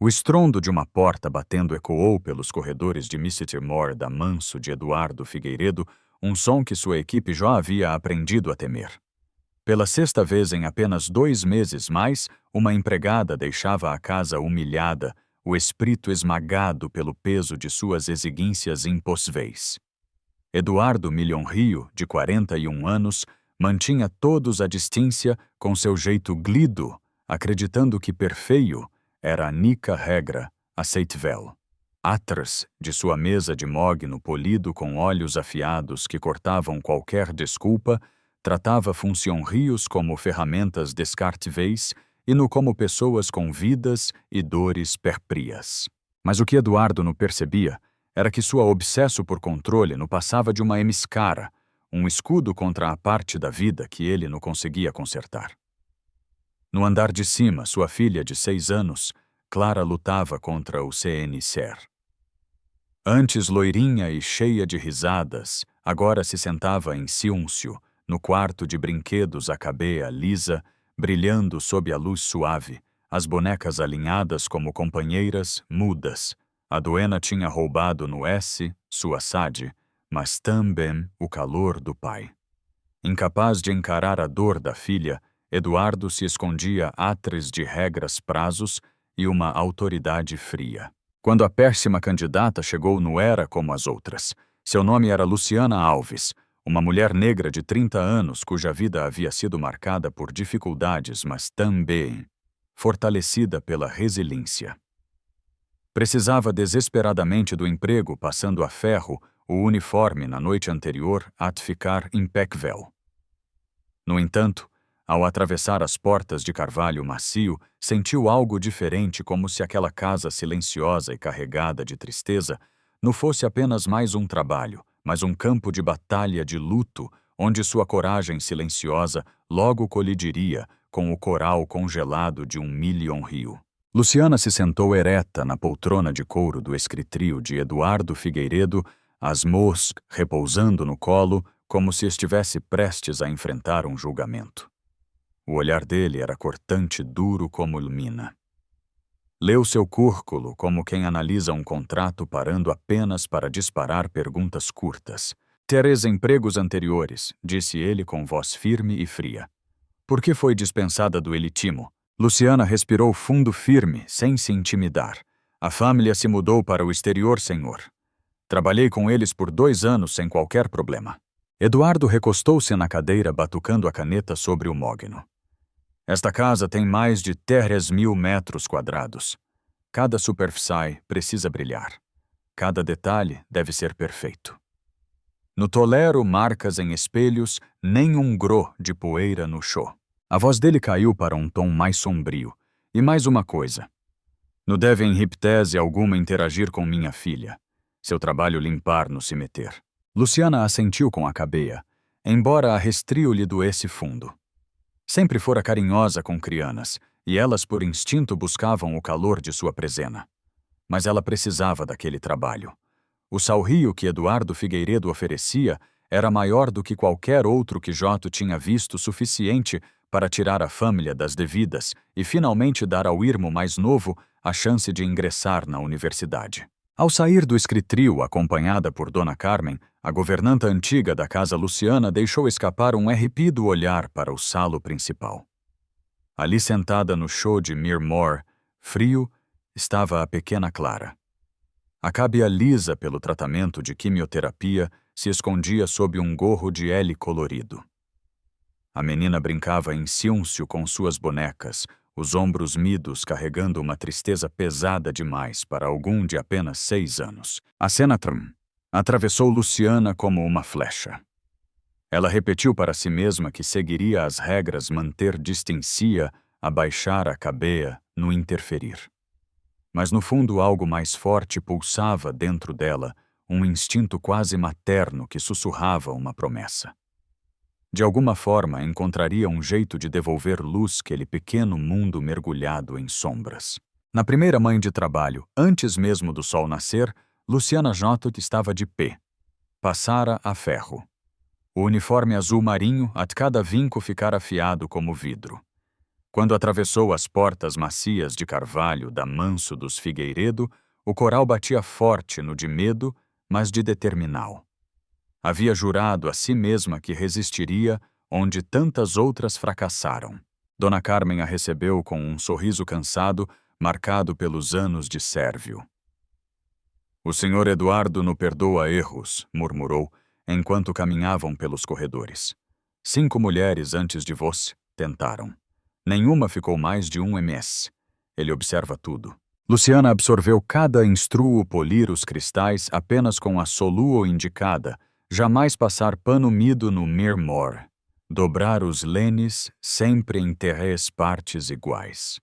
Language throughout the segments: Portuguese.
O estrondo de uma porta batendo ecoou pelos corredores de Mr. Moore da manso de Eduardo Figueiredo, um som que sua equipe já havia aprendido a temer. Pela sexta vez em apenas 2 meses mais, uma empregada deixava a casa humilhada, o espírito esmagado pelo peso de suas exiguências impossíveis. Eduardo Milhon-Rio, de 41 anos, mantinha todos à distância com seu jeito glido, acreditando que perfeito era a única regra aceitável. Atrás de sua mesa de mogno polido com olhos afiados que cortavam qualquer desculpa, tratava funcionários como ferramentas descartáveis e no como pessoas com vidas e dores perprias. Mas o que Eduardo não percebia era que sua obsesso por controle não passava de uma emiscara, um escudo contra a parte da vida que ele não conseguia consertar. No andar de cima, sua filha de 6 anos, Clara, lutava contra o CNCR. Antes loirinha e cheia de risadas, agora se sentava em silêncio, no quarto de brinquedos a cabeça lisa, brilhando sob a luz suave, as bonecas alinhadas como companheiras, mudas. A Duena tinha roubado no S, sua sade, mas também o calor do pai. Incapaz de encarar a dor da filha, Eduardo se escondia atrás de regras, prazos e uma autoridade fria. Quando a péssima candidata chegou, não era como as outras. Seu nome era Luciana Alves, uma mulher negra de 30 anos cuja vida havia sido marcada por dificuldades, mas também fortalecida pela resiliência. Precisava desesperadamente do emprego, passando a ferro o uniforme na noite anterior a ficar impecável. No entanto, ao atravessar as portas de carvalho macio, sentiu algo diferente, como se aquela casa silenciosa e carregada de tristeza não fosse apenas mais um trabalho, mas um campo de batalha de luto, onde sua coragem silenciosa logo colidiria com o coral congelado de um Milhon-Rio. Luciana se sentou ereta na poltrona de couro do escritório de Eduardo Figueiredo, as mãos repousando no colo, como se estivesse prestes a enfrentar um julgamento. O olhar dele era cortante, duro como mina. Leu seu currículo como quem analisa um contrato, parando apenas para disparar perguntas curtas. "Teres empregos anteriores", disse ele com voz firme e fria. "Por que foi dispensada do elitimo?" Luciana respirou fundo, firme, sem se intimidar. "A família se mudou para o exterior, senhor. Trabalhei com eles por 2 anos sem qualquer problema." Eduardo recostou-se na cadeira, batucando a caneta sobre o mogno. "Esta casa tem mais de 3.000 metros quadrados. Cada superfície precisa brilhar. Cada detalhe deve ser perfeito. Não tolero marcas em espelhos, nem um grô de poeira no chão." A voz dele caiu para um tom mais sombrio. "E mais uma coisa. Não deve em hipótese alguma interagir com minha filha. Seu trabalho limpar no cemitério." Luciana assentiu com a cabeça, embora a restrio lhe doesse fundo. Sempre fora carinhosa com crianas, e elas por instinto buscavam o calor de sua presença. Mas ela precisava daquele trabalho. O salrio que Eduardo Figueiredo oferecia era maior do que qualquer outro que Joto tinha visto, suficiente para tirar a família das dívidas e finalmente dar ao irmão mais novo a chance de ingressar na universidade. Ao sair do escritório, acompanhada por Dona Carmen, a governanta antiga da casa Luciana deixou escapar um arrepido olhar para o salo principal. Ali, sentada no chão de Mirmore, frio, estava a pequena Clara. A cábia lisa pelo tratamento de quimioterapia se escondia sob um gorro de L colorido. A menina brincava em silêncio com suas bonecas, os ombros midos carregando uma tristeza pesada demais para algum de apenas 6 anos. A cena atravessou Luciana como uma flecha. Ela repetiu para si mesma que seguiria as regras, manter distância, abaixar a cabeça, não interferir. Mas no fundo algo mais forte pulsava dentro dela, um instinto quase materno que sussurrava uma promessa. De alguma forma encontraria um jeito de devolver luz àquele pequeno mundo mergulhado em sombras. Na primeira manhã de trabalho, antes mesmo do sol nascer, Luciana Jotot estava de pé. Passara a ferro. O uniforme azul marinho, a cada vinco, ficara afiado como vidro. Quando atravessou as portas macias de carvalho da Manso dos Figueiredo, o coral batia forte no de medo, mas de determinal. Havia jurado a si mesma que resistiria onde tantas outras fracassaram. Dona Carmen a recebeu com um sorriso cansado, marcado pelos anos de sérvio. O senhor Eduardo não perdoa erros, murmurou, enquanto caminhavam pelos corredores. 5 mulheres antes de você tentaram. Nenhuma ficou mais de 1 ms. Ele observa tudo. Luciana absorveu cada instruo polir os cristais apenas com a soluo indicada, jamais passar pano umido no mirmor, dobrar os lenes sempre em 3 partes iguais.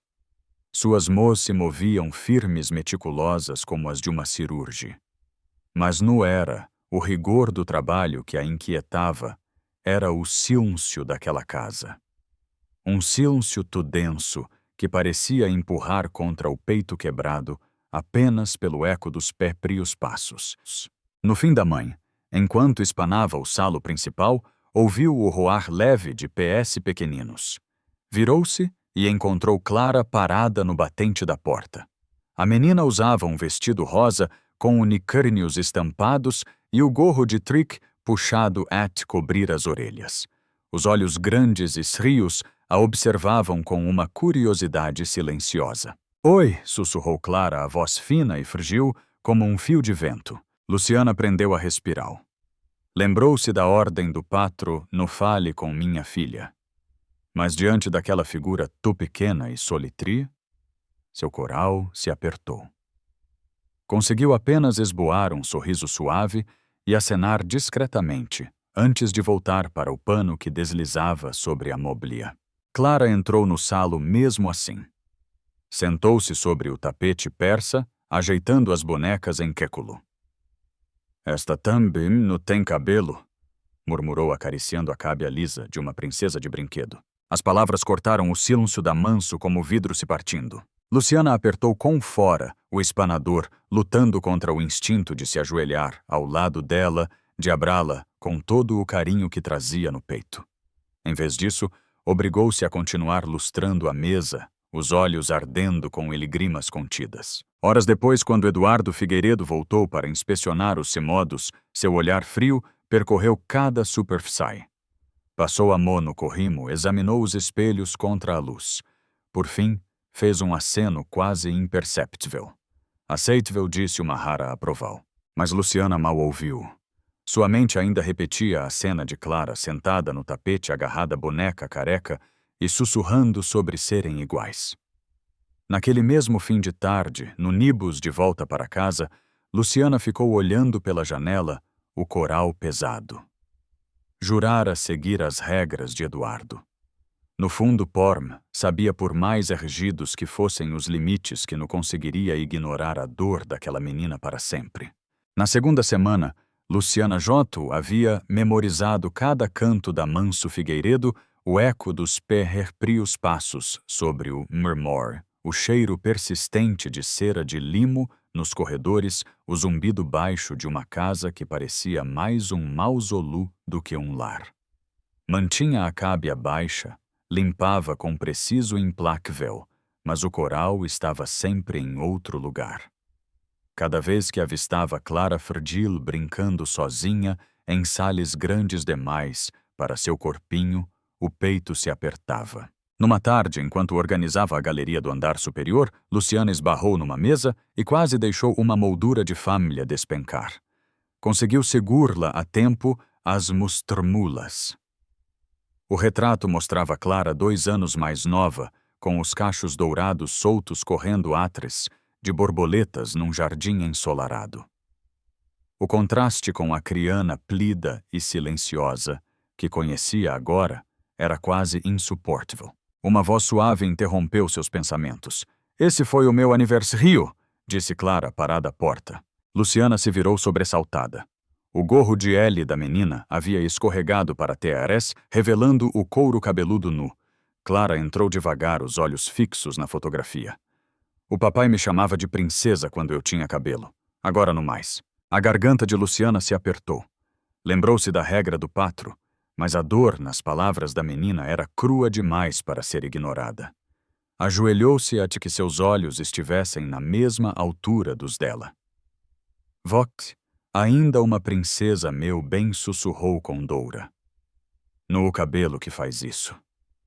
Suas mãos se moviam firmes meticulosas como as de uma cirurge. Mas não era o rigor do trabalho que a inquietava, era o silêncio daquela casa. Um silêncio denso que parecia empurrar contra o peito quebrado apenas pelo eco dos pé-frios passos. No fim da manhã, enquanto espanava o salo principal, ouviu o roar leve de pés pequeninos. Virou-se e encontrou Clara parada no batente da porta. A menina usava um vestido rosa com unicórnios estampados e o gorro de trick puxado até cobrir as orelhas. Os olhos grandes e frios a observavam com uma curiosidade silenciosa. Oi, sussurrou Clara, a voz fina e frágil como um fio de vento. Luciana aprendeu a respirar. Lembrou-se da ordem do patro, não fale com minha filha. Mas diante daquela figura tão pequena e solitária, seu coral se apertou. Conseguiu apenas esboar um sorriso suave e acenar discretamente, antes de voltar para o pano que deslizava sobre a mobília. Clara entrou no salo mesmo assim. Sentou-se sobre o tapete persa, ajeitando as bonecas em quéculo. Esta também não tem cabelo, murmurou acariciando a cábia lisa de uma princesa de brinquedo. As palavras cortaram o silêncio da Manso como vidro se partindo. Luciana apertou com fora o espanador, lutando contra o instinto de se ajoelhar ao lado dela, de abrá-la com todo o carinho que trazia no peito. Em vez disso, obrigou-se a continuar lustrando a mesa, os olhos ardendo com eligrimas contidas. Horas depois, quando Eduardo Figueiredo voltou para inspecionar os semodos, seu olhar frio percorreu cada superfície. Passou a mão no corrimo, examinou os espelhos contra a luz. Por fim, fez um aceno quase imperceptível. Aceitável, disse uma rara aproval. Mas Luciana mal ouviu. Sua mente ainda repetia a cena de Clara sentada no tapete agarrada à boneca careca e sussurrando sobre serem iguais. Naquele mesmo fim de tarde, no nibus de volta para casa, Luciana ficou olhando pela janela o coral pesado. Jurara seguir as regras de Eduardo. No fundo, Porm sabia por mais ergidos que fossem os limites que não conseguiria ignorar a dor daquela menina para sempre. Na segunda semana, Luciana Jotto havia memorizado cada canto da Manso Figueiredo, o eco dos pé-frios passos sobre o murmur, o cheiro persistente de cera de limo nos corredores, o zumbido baixo de uma casa que parecia mais um mausoleu do que um lar. Mantinha a cábia baixa, limpava com preciso implacável, mas o coral estava sempre em outro lugar. Cada vez que avistava Clara Frdil brincando sozinha em sales grandes demais para seu corpinho, o peito se apertava. Numa tarde, enquanto organizava a galeria do andar superior, Luciana esbarrou numa mesa e quase deixou uma moldura de família despencar. Conseguiu segurá-la a tempo às mustrmulas. O retrato mostrava Clara 2 anos mais nova, com os cachos dourados soltos correndo atres, de borboletas num jardim ensolarado. O contraste com a criana plida e silenciosa, que conhecia agora, era quase insuportável. Uma voz suave interrompeu seus pensamentos. Esse foi o meu aniversário, disse Clara, parada à porta. Luciana se virou sobressaltada. O gorro de L da menina havia escorregado para trás, revelando o couro cabeludo nu. Clara entrou devagar, os olhos fixos na fotografia. O papai me chamava de princesa quando eu tinha cabelo. Agora não mais. A garganta de Luciana se apertou. Lembrou-se da regra do patro, mas a dor nas palavras da menina era crua demais para ser ignorada. Ajoelhou-se até que seus olhos estivessem na mesma altura dos dela. Vox, ainda uma princesa meu bem, sussurrou com doura. No cabelo que faz isso.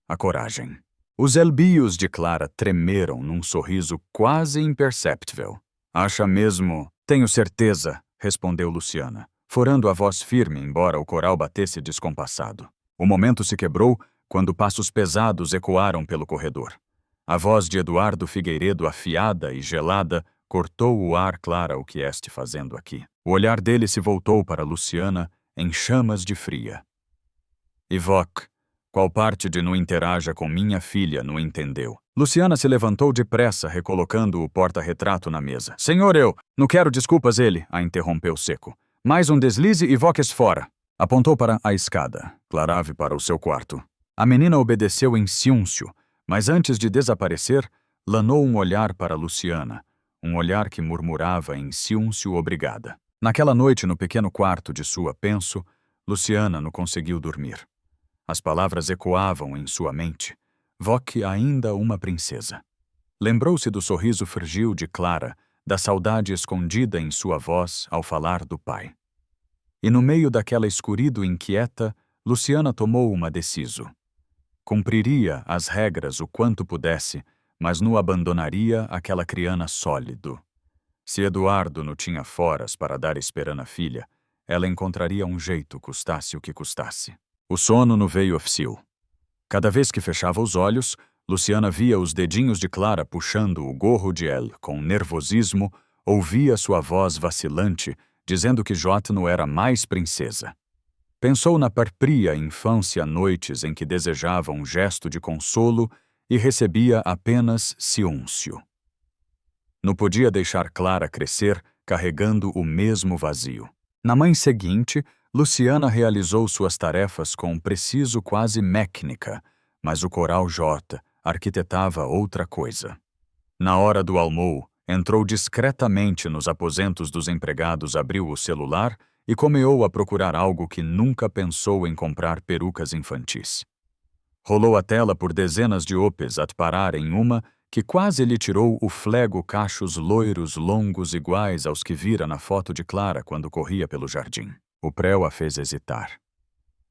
A coragem. Os elbios de Clara tremeram num sorriso quase imperceptível. Acha mesmo? Tenho certeza, respondeu Luciana, forando a voz firme embora o coral batesse descompassado. O momento se quebrou quando passos pesados ecoaram pelo corredor. A voz de Eduardo Figueiredo, afiada e gelada, cortou o ar. Clara, o que este fazendo aqui? O olhar dele se voltou para Luciana em chamas de fria. Ivoque, qual parte de não interaja com minha filha não entendeu? Luciana se levantou depressa, recolocando o porta-retrato na mesa. Senhor, eu não quero desculpas, ele a interrompeu seco. Mais um deslize e Voques fora. Apontou para a escada, Clarave para o seu quarto. A menina obedeceu em ciúncio, mas antes de desaparecer, lanou um olhar para Luciana, um olhar que murmurava em ciúncio obrigada. Naquela noite, no pequeno quarto de sua penso, Luciana não conseguiu dormir. As palavras ecoavam em sua mente. Voque ainda uma princesa. Lembrou-se do sorriso frágil de Clara, da saudade escondida em sua voz ao falar do pai. E no meio daquela escuridão inquieta, Luciana tomou uma decisão. Cumpriria as regras o quanto pudesse, mas não abandonaria aquela criança sólido. Se Eduardo não tinha foras para dar esperança à filha, ela encontraria um jeito, custasse o que custasse. O sono não veio oficial. Cada vez que fechava os olhos, Luciana via os dedinhos de Clara puxando o gorro de Elle com nervosismo, ouvia sua voz vacilante, dizendo que Jota não era mais princesa. Pensou na parpria infância, noites em que desejava um gesto de consolo e recebia apenas ciúncio. Não podia deixar Clara crescer carregando o mesmo vazio. Na manhã seguinte, Luciana realizou suas tarefas com preciso quase mécnica, mas o coral J arquitetava outra coisa. Na hora do almoço, entrou discretamente nos aposentos dos empregados, abriu o celular e começou a procurar algo que nunca pensou em comprar: perucas infantis. Rolou a tela por dezenas de opes até parar em uma que quase lhe tirou o flego, cachos loiros longos iguais aos que vira na foto de Clara quando corria pelo jardim. O preu a fez hesitar.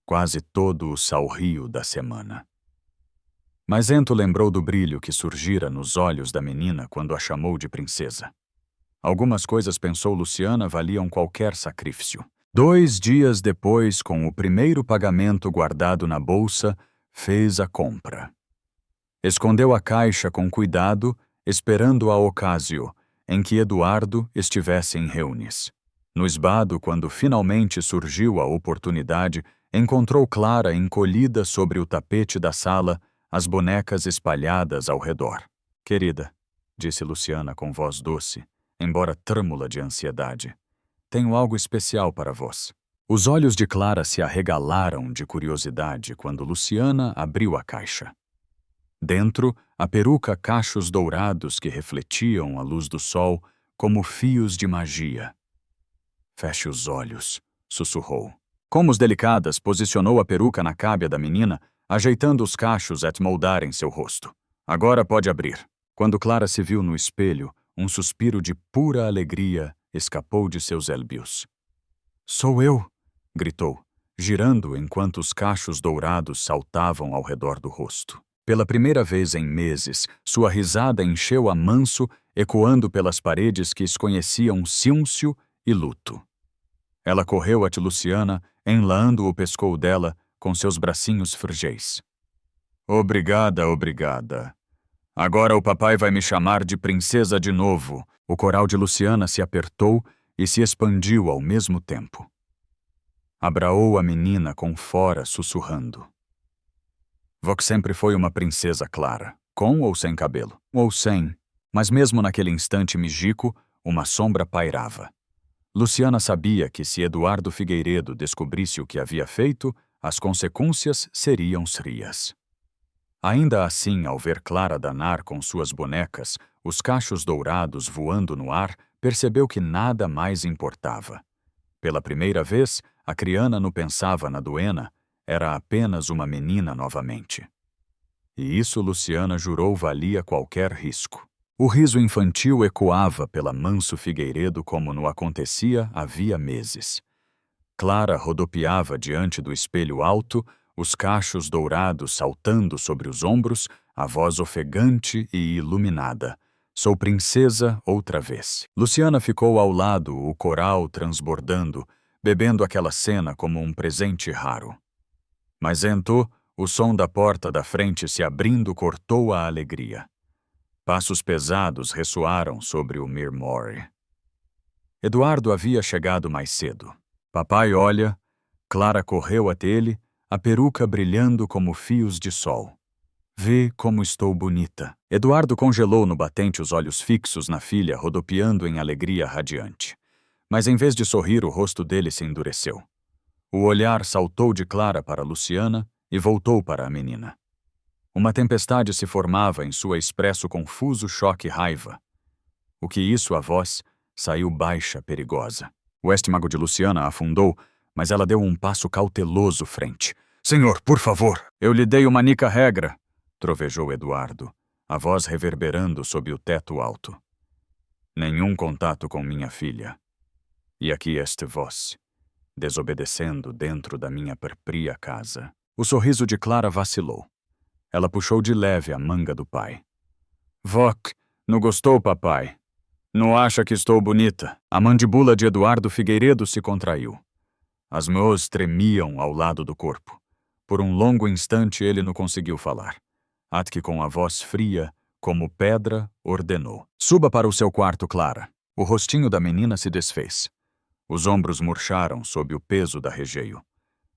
Quase todo o salrio da semana. Mas Ento lembrou do brilho que surgira nos olhos da menina quando a chamou de princesa. Algumas coisas, pensou Luciana, valiam qualquer sacrifício. 2 dias depois, com o primeiro pagamento guardado na bolsa, fez a compra. Escondeu a caixa com cuidado, esperando a ocasião em que Eduardo estivesse em reuniões. No esbado, quando finalmente surgiu a oportunidade, encontrou Clara encolhida sobre o tapete da sala, as bonecas espalhadas ao redor. Querida, disse Luciana com voz doce, embora trêmula de ansiedade, tenho algo especial para vós. Os olhos de Clara se arregalaram de curiosidade quando Luciana abriu a caixa. Dentro, a peruca, cachos dourados que refletiam a luz do sol como fios de magia. Feche os olhos, sussurrou. Com mãos delicadas, posicionou a peruca na cábia da menina, ajeitando os cachos até moldarem seu rosto. Agora pode abrir. Quando Clara se viu no espelho, um suspiro de pura alegria escapou de seus elbios. Sou eu! Gritou, girando enquanto os cachos dourados saltavam ao redor do rosto. Pela primeira vez em meses, sua risada encheu a manso, ecoando pelas paredes que conheciam ciúncio e luto. Ela correu até Luciana, enlaando o pescoço dela com seus bracinhos frágeis. Obrigada, obrigada. Agora o papai vai me chamar de princesa de novo. O coral de Luciana se apertou e se expandiu ao mesmo tempo. Abraou a menina com fora, sussurrando. Vox sempre foi uma princesa, Clara, com ou sem cabelo, ou sem, mas mesmo naquele instante místico, uma sombra pairava. Luciana sabia que se Eduardo Figueiredo descobrisse o que havia feito, as consequências seriam sérias. Ainda assim, ao ver Clara danar com suas bonecas, os cachos dourados voando no ar, percebeu que nada mais importava. Pela primeira vez, a criana não pensava na duena, era apenas uma menina novamente. E isso Luciana jurou valia qualquer risco. O riso infantil ecoava pela Manso Figueiredo como não acontecia havia meses. Clara rodopiava diante do espelho alto, os cachos dourados saltando sobre os ombros, a voz ofegante e iluminada. Sou princesa outra vez. Luciana ficou ao lado, o coral transbordando, bebendo aquela cena como um presente raro. Mas então, o som da porta da frente se abrindo cortou a alegria. Passos pesados ressoaram sobre o Mirmore. Eduardo havia chegado mais cedo. Papai olha, Clara correu até ele, a peruca brilhando como fios de sol. Vê como estou bonita. Eduardo congelou no batente os olhos fixos na filha, rodopiando em alegria radiante. Mas em vez de sorrir, o rosto dele se endureceu. O olhar saltou de Clara para Luciana e voltou para a menina. Uma tempestade se formava em sua expresso confuso choque e raiva. O que isso a voz saiu baixa, perigosa. O estômago de Luciana afundou, mas ela deu um passo cauteloso frente. Senhor, por favor, eu lhe dei uma nica regra, trovejou Eduardo, a voz reverberando sob o teto alto. Nenhum contato com minha filha. E aqui este vós, desobedecendo dentro da minha própria casa. O sorriso de Clara vacilou. Ela puxou de leve a manga do pai. Voc, não gostou, papai? Não acha que estou bonita? A mandíbula de Eduardo Figueiredo se contraiu. As mãos tremiam ao lado do corpo. Por um longo instante ele não conseguiu falar. Até que com a voz fria, como pedra, ordenou. Suba para o seu quarto, Clara. O rostinho da menina se desfez. Os ombros murcharam sob o peso da rejeio.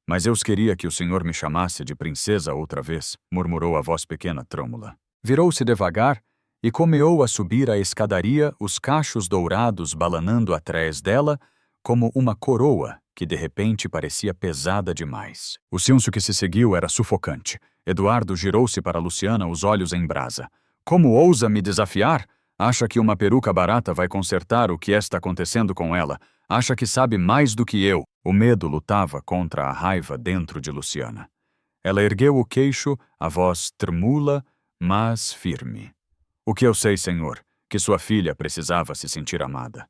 Mas eu queria que o senhor me chamasse de princesa outra vez, murmurou a voz pequena trêmula. Virou-se devagar e comeou a subir a escadaria, os cachos dourados balanando atrás dela, como uma coroa que de repente parecia pesada demais. O silêncio que se seguiu era sufocante. Eduardo girou-se para Luciana, os olhos em brasa. Como ousa me desafiar? Acha que uma peruca barata vai consertar o que está acontecendo com ela? Acha que sabe mais do que eu? O medo lutava contra a raiva dentro de Luciana. Ela ergueu o queixo, a voz tremula, mas firme. O que eu sei, senhor, que sua filha precisava se sentir amada.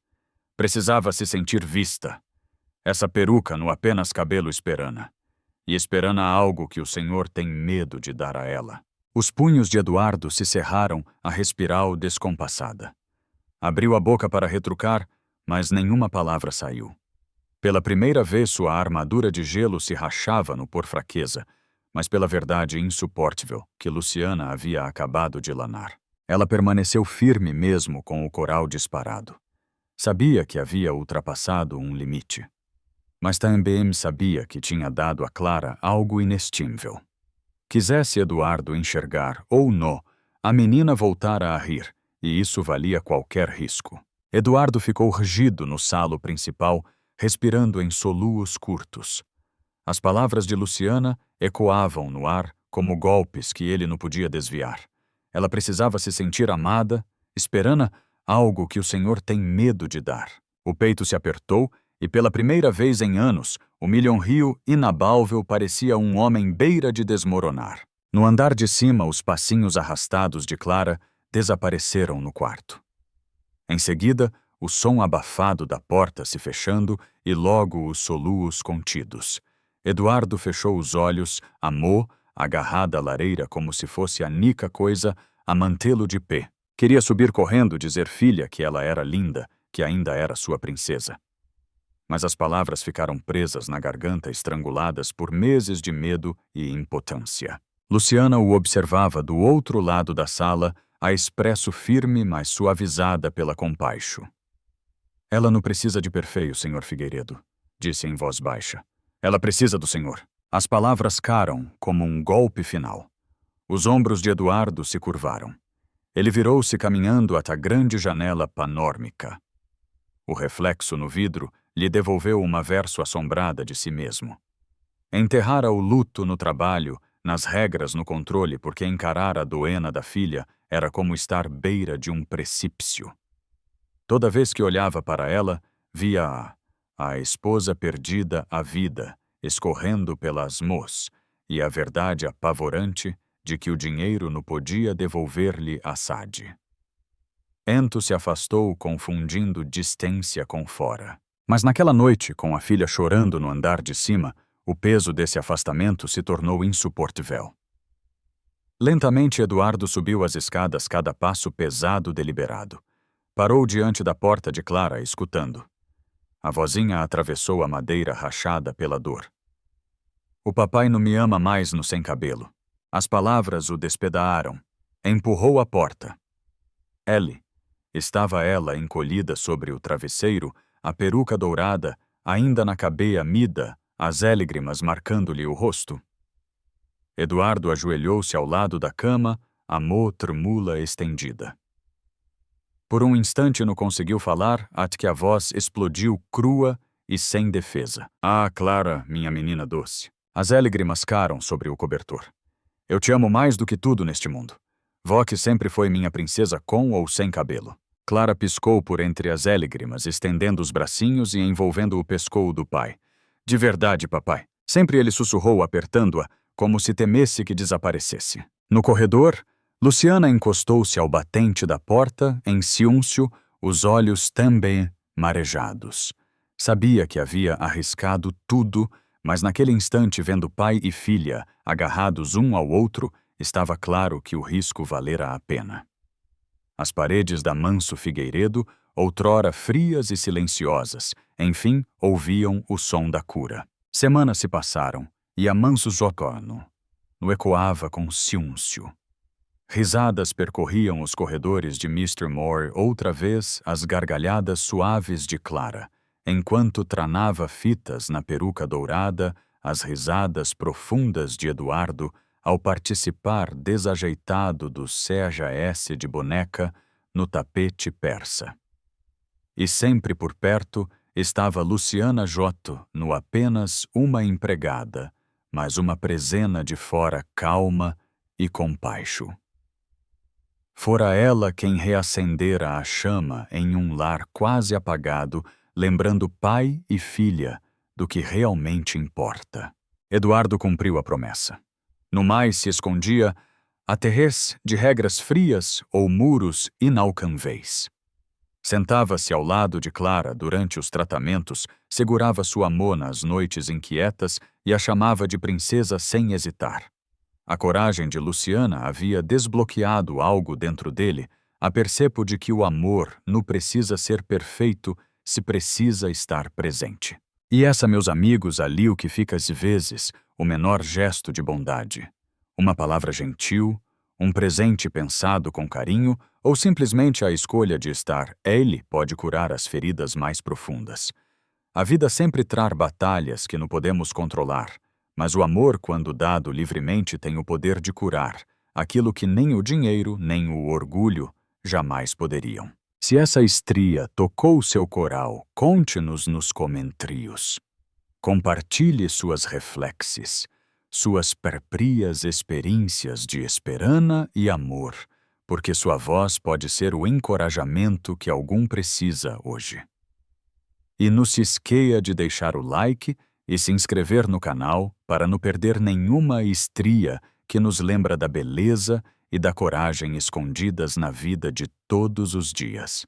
Precisava se sentir vista. Essa peruca não apenas cabelo esperana. E esperana algo que o senhor tem medo de dar a ela. Os punhos de Eduardo se cerraram a respiral descompassada. Abriu a boca para retrucar, mas nenhuma palavra saiu. Pela primeira vez sua armadura de gelo se rachava no por fraqueza, mas pela verdade insuportável que Luciana havia acabado de lanar. Ela permaneceu firme mesmo com o coral disparado. Sabia que havia ultrapassado um limite. Mas também sabia que tinha dado a Clara algo inestímvel. Quisesse Eduardo enxergar ou não, a menina voltara a rir, e isso valia qualquer risco. Eduardo ficou rígido no salo principal, respirando em soluços curtos. As palavras de Luciana ecoavam no ar como golpes que ele não podia desviar. Ela precisava se sentir amada, esperando algo que o senhor tem medo de dar. O peito se apertou e pela primeira vez em anos, o milhão-rio inabalvel parecia um homem beira de desmoronar. No andar de cima, os passinhos arrastados de Clara desapareceram no quarto. Em seguida, o som abafado da porta se fechando e logo os soluços contidos. Eduardo fechou os olhos, amou, agarrada à lareira como se fosse a única coisa a mantê-lo de pé. Queria subir correndo dizer filha que ela era linda, que ainda era sua princesa. Mas as palavras ficaram presas na garganta, estranguladas por meses de medo e impotência. Luciana o observava do outro lado da sala, a expresso firme, mas suavizada pela compaixo. Ela não precisa de perfeito, senhor Figueiredo, disse em voz baixa. Ela precisa do senhor. As palavras caram como um golpe final. Os ombros de Eduardo se curvaram. Ele virou-se caminhando até a grande janela panórmica. O reflexo no vidro lhe devolveu uma verso assombrada de si mesmo. Enterrara o luto no trabalho, nas regras no controle, porque encarar a doena da filha era como estar beira de um precipício. Toda vez que olhava para ela, via a esposa perdida à vida, escorrendo pelas mãos, e a verdade apavorante de que o dinheiro não podia devolver-lhe a Sade. Ento se afastou, confundindo distância com fora. Mas naquela noite, com a filha chorando no andar de cima, o peso desse afastamento se tornou insuportável. Lentamente, Eduardo subiu as escadas, cada passo pesado, deliberado. Parou diante da porta de Clara, escutando. A vozinha atravessou a madeira rachada pela dor. O papai não me ama mais no sem cabelo. As palavras o despedaçaram. Empurrou a porta. Estava ela encolhida sobre o travesseiro, a peruca dourada, ainda na cabeça mida, as lágrimas marcando-lhe o rosto. Eduardo ajoelhou-se ao lado da cama, a mão tremula estendida. Por um instante não conseguiu falar, até que a voz explodiu crua e sem defesa. Ah, Clara, minha menina doce. As lágrimas caram sobre o cobertor. Eu te amo mais do que tudo neste mundo. Vó que sempre foi minha princesa com ou sem cabelo. Clara piscou por entre as lágrimas, estendendo os bracinhos e envolvendo o pescoço do pai. De verdade, papai. Sempre ele sussurrou, apertando-a, como se temesse que desaparecesse. No corredor, Luciana encostou-se ao batente da porta, em silêncio, os olhos também marejados. Sabia que havia arriscado tudo, mas naquele instante, vendo pai e filha agarrados um ao outro, estava claro que o risco valera a pena. As paredes da Manso Figueiredo, outrora frias e silenciosas, enfim, ouviam o som da cura. Semanas se passaram, e a Manso Zocano no ecoava com silêncio. Risadas percorriam os corredores de Mr. Moore, outra vez as gargalhadas suaves de Clara, enquanto tranava fitas na peruca dourada, as risadas profundas de Eduardo, ao participar desajeitado do CHS de boneca no tapete persa. E sempre por perto estava Luciana Jotto, no apenas uma empregada, mas uma presena de fora calma e compaixo. Fora ela quem reacendera a chama em um lar quase apagado, lembrando pai e filha do que realmente importa. Eduardo cumpriu a promessa. No mais se escondia aterrez de regras frias ou muros inalcanvéis. Sentava-se ao lado de Clara durante os tratamentos, segurava sua mão nas noites inquietas e a chamava de princesa sem hesitar. A coragem de Luciana havia desbloqueado algo dentro dele, a percepo de que o amor não precisa ser perfeito, se precisa estar presente. E essa, meus amigos, ali o que fica às vezes, o menor gesto de bondade. Uma palavra gentil, um presente pensado com carinho ou simplesmente a escolha de estar, ele pode curar as feridas mais profundas. A vida sempre traz batalhas que não podemos controlar, mas o amor, quando dado livremente, tem o poder de curar aquilo que nem o dinheiro nem o orgulho jamais poderiam. Se essa estria tocou seu coral, conte-nos nos comentários. Compartilhe suas reflexes, suas próprias experiências de esperança e amor, porque sua voz pode ser o encorajamento que algum precisa hoje. E não se esqueça de deixar o like e se inscrever no canal para não perder nenhuma estria que nos lembra da beleza e da coragem escondidas na vida de todos os dias.